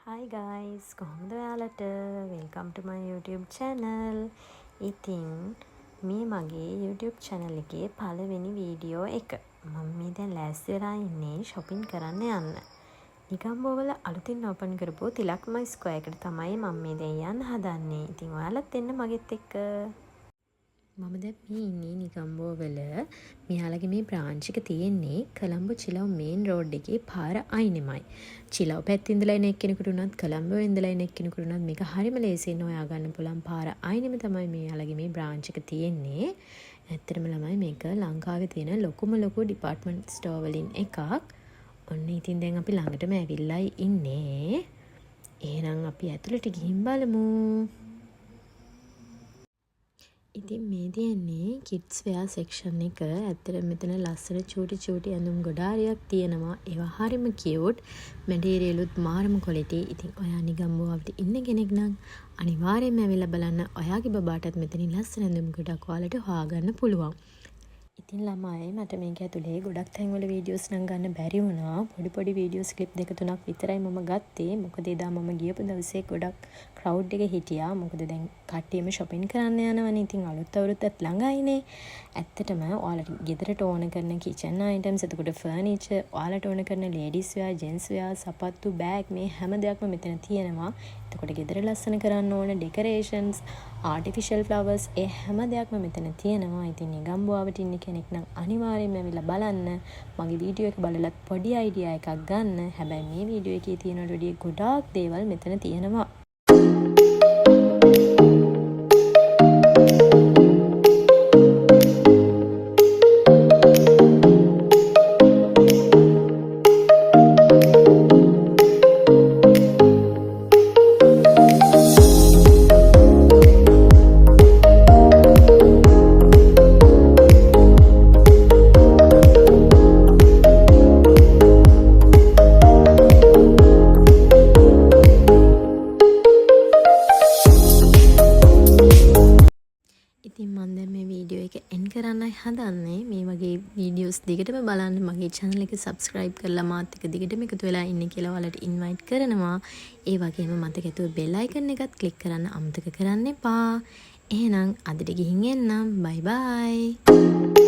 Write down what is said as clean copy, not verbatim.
Hi guys, කොහොමද ඔයාලට? Welcome to my YouTube channel. ඉතින් මේ මගේ YouTube channel එකේ පළවෙනි වීඩියෝ එක. මම මේ දැන් ලෑස්ති වෙලා ඉන්නේ shopping කරන්න යන්න. නිකම්බෝවල අලුතින් open කරපු තිලක්මයි ස්ක්වයර් එකට තමයි මම මේ දැන් යන්න හදන්නේ. ඉතින් ඔයාලත් එන්න මගෙත් එක්ක. මම දැන් මේ ඉන්නේ නිකම්බෝවල. මෙයාලගේ මේ බ්‍රාන්ච් එක තියෙන්නේ කොළඹ චිලව් මේන් රෝඩ් එකේ පාර අයිනෙමයි. චිලව් පැත්තේ ඉඳලා එන එක්කෙනෙකුට උනත් කොළඹ ඉඳලා එන එක්කෙනෙකුට උනත් මේක හරිම ලේසියෙන් හොයා ගන්න පුළුවන් පාර අයිනෙම තමයි මෙයාලගේ මේ බ්‍රාන්ච් එක තියෙන්නේ. ඇත්තටම ළමයි මේක ලංකාවේ තියෙන ලොකුම ලොකු ඩිපාර්ට්මන්ට් ස්ටෝර් වලින් එකක්. ඔන්න ඉතින් දැන් අපි ළඟටම ඇවිල්ලායි ඉන්නේ. එහෙනම් අපි ඇතුළට ගිහින් බලමු. ඉතින් මේ තියෙන්නේ කිඩ්ස් වෙයා සෙක්ෂන් එක. ඇත්තට මෙතන ලස්සන චූටි ඇඳුම් ගොඩාරියක් තියෙනවා. ඒවා හරිම කියුට්. මැටීරියලුත් මාරම ක්වොලිටි. ඉතින් ඔයා නිගම්බෝවට ඉන්න කෙනෙක් නම් අනිවාර්යයෙන්ම ඇවිල්ලා බලන්න. ඔයාගේ බබාටත් මෙතනින් ලස්සන ඇඳුම් ගොඩක් ඔයාලට හොයාගන්න පුළුවන්. ඉතින් ළමයි මට මේක ඇතුලේ ගොඩක් තැන්වල වීඩියෝස් නම් ගන්න බැරි වුණා. පොඩි වීඩියෝස් ක්ලිප් දෙක තුනක් විතරයි මම ගත්තේ. මොකද එදා මම ගියපු දවසේ ගොඩක් ක්‍රවුඩ් එක හිටියා. මොකද දැන් කට්ටියම shopping කරන්න යනවනේ. ඉතින් අලුත් අවුරුද්දත් ළඟයිනේ. ඇත්තටම ඔයාලට ගෙදරට ඕන කරන kitchen items, එතකොට furniture, ඔයාලට ඕන කරන ladies wear, gents wear, සපත්තු, bag මේ හැම දෙයක්ම මෙතන තියෙනවා. එතකොට ගෙදර ලස්සන කරන්න ඕන decorations, artificial flowers ඒ හැම දෙයක්ම මෙතන තියෙනවා. ඉතින් නිගම්බුවාවට ඉන්න කෙනෙක් නම් අනිවාර්යයෙන්ම ඇවිල්ලා බලන්න. මගේ වීඩියෝ එක බලලත් පොඩි අයිඩියා එකක් ගන්න. හැබැයි මේ වීඩියෝ එකේ තියෙනට වඩා ගොඩාක් දේවල් මෙතන තියෙනවා. ඉතින් මම දැන් මේ වීඩියෝ එක එන්ඩ් කරන්නයි හදන්නේ. මේ වගේ වීඩියෝස් දිගටම බලන්න මගේ channel එක subscribe කරලා මාත් එක්ක දිගටම එකතු වෙලා ඉන්න කියලා ඔයාලට invite කරනවා. ඒ වගේම මතක ඇතුව bell icon එකත් click කරන්න අමතක කරන්න එපා. එහෙනම් අදට ගිහින් එන්නම්. bye bye.